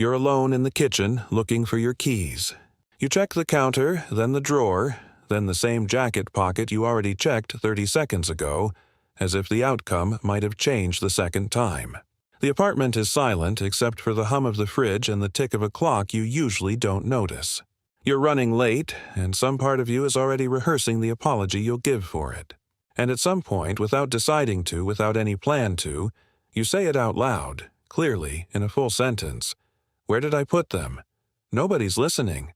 You're alone in the kitchen looking for your keys. You check the counter, then the drawer, then the same jacket pocket you already checked 30 seconds ago, as if the outcome might have changed the second time. The apartment is silent except for the hum of the fridge and the tick of a clock you usually don't notice. You're running late, and some part of you is already rehearsing the apology you'll give for it. And at some point, without deciding to, without any plan to, you say it out loud, clearly, in a full sentence. Where did I put them? Nobody's listening.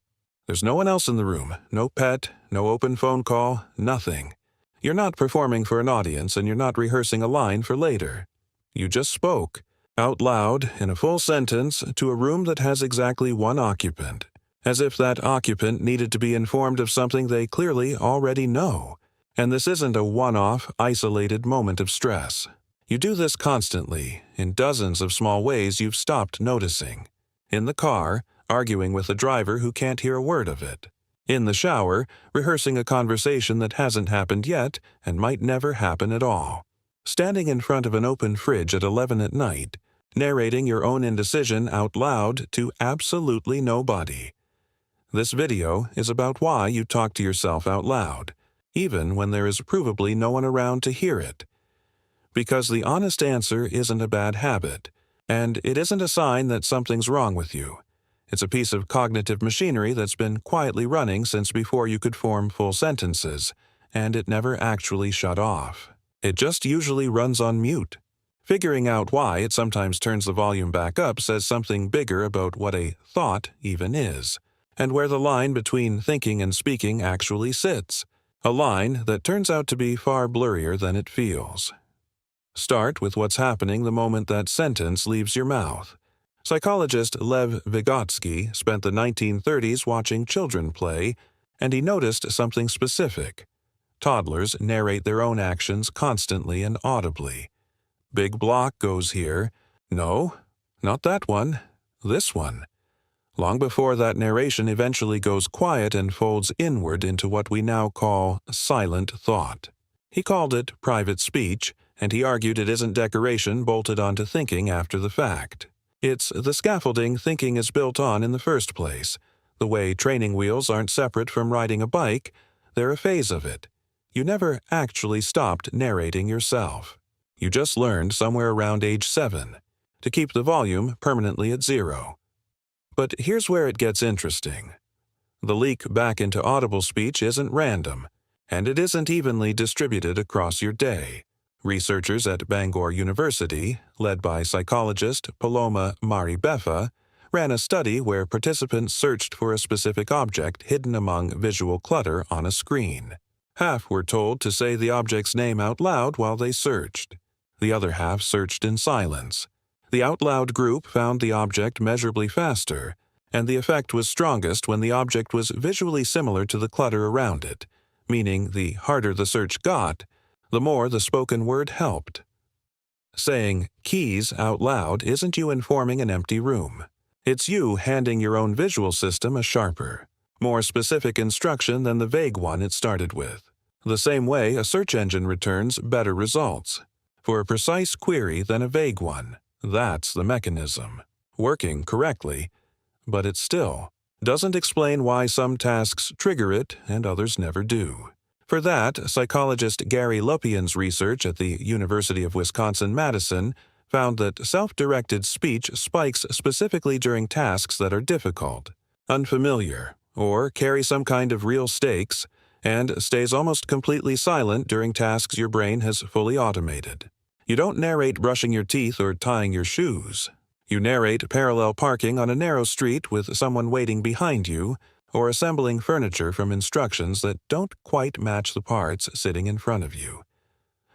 There's no one else in the room, no pet, no open phone call, nothing. You're not performing for an audience, and you're not rehearsing a line for later. You just spoke, out loud, in a full sentence, to a room that has exactly one occupant, as if that occupant needed to be informed of something they clearly already know. And this isn't a one-off, isolated moment of stress. You do this constantly, in dozens of small ways you've stopped noticing. In the car, arguing with a driver who can't hear a word of it. In the shower, rehearsing a conversation that hasn't happened yet and might never happen at all. Standing in front of an open fridge at 11 at night, narrating your own indecision out loud to absolutely nobody. This video is about why you talk to yourself out loud, even when there is provably no one around to hear it. Because the honest answer isn't a bad habit, and it isn't a sign that something's wrong with you. It's a piece of cognitive machinery that's been quietly running since before you could form full sentences, and it never actually shut off. It just usually runs on mute. Figuring out why it sometimes turns the volume back up says something bigger about what a thought even is, and where the line between thinking and speaking actually sits, a line that turns out to be far blurrier than it feels. Start with what's happening the moment that sentence leaves your mouth. Psychologist Lev Vygotsky spent the 1930s watching children play, and he noticed something specific. Toddlers narrate their own actions constantly and audibly. Big block goes here. No, not that one. This one. Long before that narration eventually goes quiet and folds inward into what we now call silent thought. He called it private speech, and he argued it isn't decoration bolted onto thinking after the fact. It's the scaffolding thinking is built on in the first place. The way training wheels aren't separate from riding a bike, they're a phase of it. You never actually stopped narrating yourself. You just learned somewhere around age 7 to keep the volume permanently at 0. But here's where it gets interesting. The leak back into audible speech isn't random, and it isn't evenly distributed across your day. Researchers at Bangor University, led by psychologist Paloma Maribefa, ran a study where participants searched for a specific object hidden among visual clutter on a screen. Half were told to say the object's name out loud while they searched. The other half searched in silence. The out-loud group found the object measurably faster, and the effect was strongest when the object was visually similar to the clutter around it, meaning the harder the search got, the more the spoken word helped. Saying keys out loud isn't you informing an empty room. It's you handing your own visual system a sharper, more specific instruction than the vague one it started with. The same way a search engine returns better results for a precise query than a vague one. That's the mechanism, working correctly, but it still doesn't explain why some tasks trigger it and others never do. For that, psychologist Gary Lupyan's research at the University of Wisconsin-Madison found that self-directed speech spikes specifically during tasks that are difficult, unfamiliar, or carry some kind of real stakes, and stays almost completely silent during tasks your brain has fully automated. You don't narrate brushing your teeth or tying your shoes. You narrate parallel parking on a narrow street with someone waiting behind you, or assembling furniture from instructions that don't quite match the parts sitting in front of you.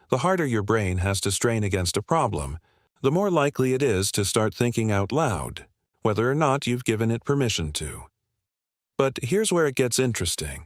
The harder your brain has to strain against a problem, the more likely it is to start thinking out loud, whether or not you've given it permission to. But here's where it gets interesting,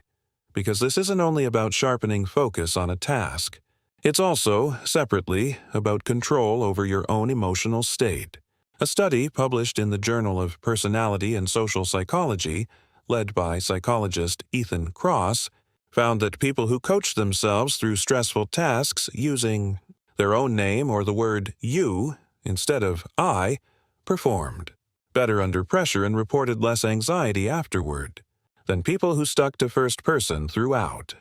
because this isn't only about sharpening focus on a task. It's also, separately, about control over your own emotional state. A study published in the Journal of Personality and Social Psychology, led by psychologist Ethan Kross, found that people who coached themselves through stressful tasks using their own name or the word you instead of I performed. better under pressure, and reported less anxiety afterward than people who stuck to first person throughout.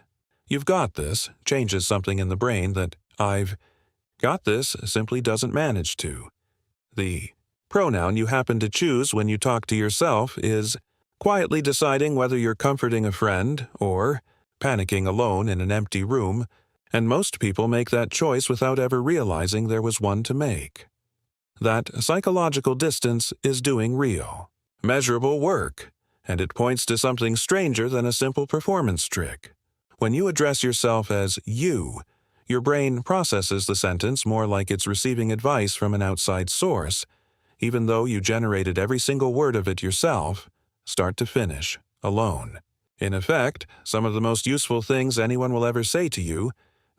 "You've got this" changes something in the brain that "I've got this" simply doesn't manage to. The pronoun you happen to choose when you talk to yourself is quietly deciding whether you're comforting a friend or panicking alone in an empty room, and most people make that choice without ever realizing there was one to make. That psychological distance is doing real, measurable work, and it points to something stranger than a simple performance trick. When you address yourself as you, your brain processes the sentence more like it's receiving advice from an outside source, even though you generated every single word of it yourself, start to finish, alone. In effect, some of the most useful things anyone will ever say to you,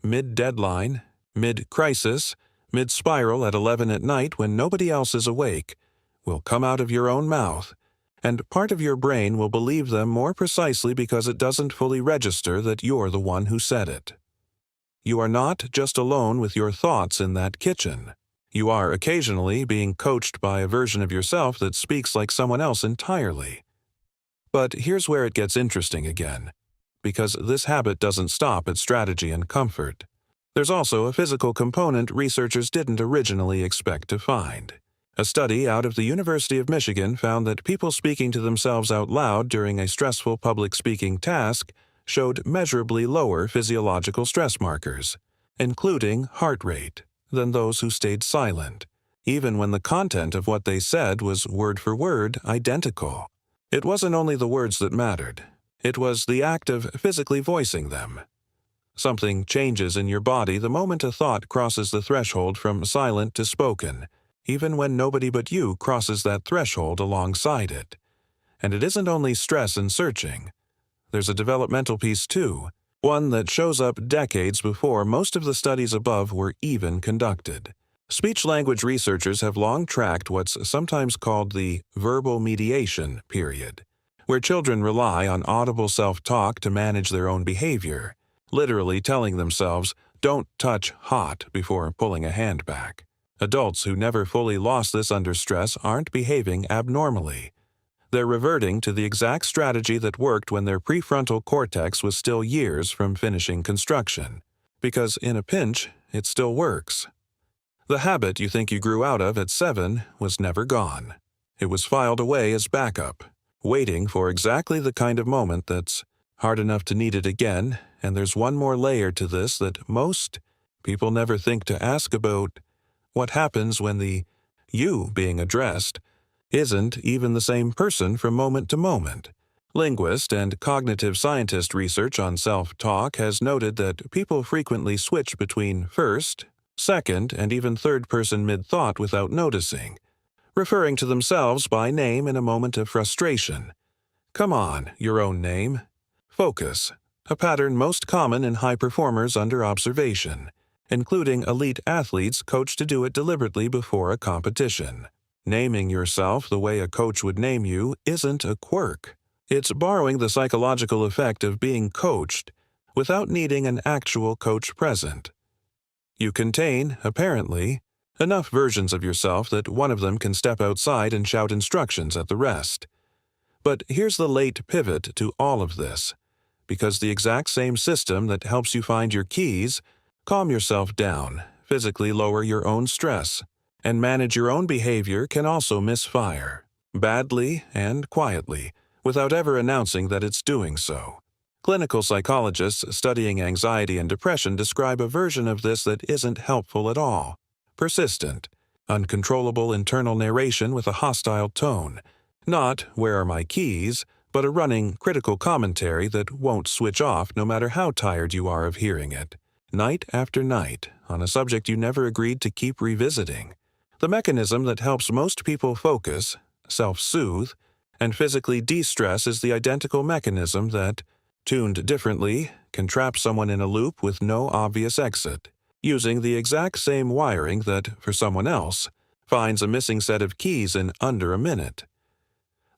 mid-deadline, mid-crisis, mid-spiral at 11 at night when nobody else is awake, will come out of your own mouth, and part of your brain will believe them more precisely because it doesn't fully register that you're the one who said it. You are not just alone with your thoughts in that kitchen. You are occasionally being coached by a version of yourself that speaks like someone else entirely. But here's where it gets interesting again, because this habit doesn't stop at strategy and comfort. There's also a physical component researchers didn't originally expect to find. A study out of the University of Michigan found that people speaking to themselves out loud during a stressful public speaking task showed measurably lower physiological stress markers, including heart rate, than those who stayed silent, even when the content of what they said was word for word identical. It wasn't only the words that mattered. It was the act of physically voicing them. Something changes in your body the moment a thought crosses the threshold from silent to spoken, even when nobody but you crosses that threshold alongside it. And it isn't only stress and searching. There's a developmental piece too, one that shows up decades before most of the studies above were even conducted. Speech-language researchers have long tracked what's sometimes called the verbal mediation period, where children rely on audible self-talk to manage their own behavior, literally telling themselves, "Don't touch hot," before pulling a hand back. Adults who never fully lost this under stress aren't behaving abnormally. They're reverting to the exact strategy that worked when their prefrontal cortex was still years from finishing construction, because in a pinch, it still works. The habit you think you grew out of at 7 was never gone. It was filed away as backup, waiting for exactly the kind of moment that's hard enough to need it again, and there's one more layer to this that most people never think to ask about: what happens when the you being addressed isn't even the same person from moment to moment. Linguist and cognitive scientist research on self-talk has noted that people frequently switch between first, second, and even third-person mid-thought without noticing, referring to themselves by name in a moment of frustration. Come on, your own name. Focus, a pattern most common in high performers under observation, including elite athletes coached to do it deliberately before a competition. Naming yourself the way a coach would name you isn't a quirk. It's borrowing the psychological effect of being coached without needing an actual coach present. You contain, apparently, enough versions of yourself that one of them can step outside and shout instructions at the rest. But here's the late pivot to all of this, because the exact same system that helps you find your keys, calm yourself down, physically lower your own stress, and manage your own behavior can also misfire, badly and quietly, without ever announcing that it's doing so. Clinical psychologists studying anxiety and depression describe a version of this that isn't helpful at all: persistent, uncontrollable internal narration with a hostile tone. Not "where are my keys," but a running, critical commentary that won't switch off no matter how tired you are of hearing it, night after night, on a subject you never agreed to keep revisiting. The mechanism that helps most people focus, self-soothe, and physically de-stress is the identical mechanism that, tuned differently, can trap someone in a loop with no obvious exit, using the exact same wiring that, for someone else, finds a missing set of keys in under a minute.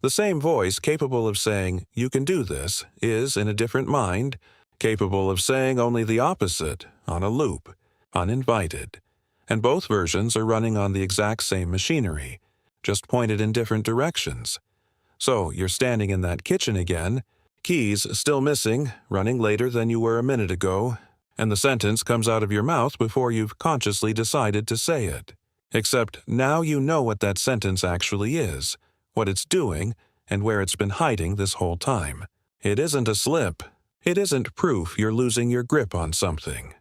The same voice capable of saying, "You can do this," is, in a different mind, capable of saying only the opposite, on a loop, uninvited. And both versions are running on the exact same machinery, just pointed in different directions. So you're standing in that kitchen again, keys still missing, running later than you were a minute ago, and the sentence comes out of your mouth before you've consciously decided to say it. Except now you know what that sentence actually is, what it's doing, and where it's been hiding this whole time. It isn't a slip. It isn't proof you're losing your grip on something.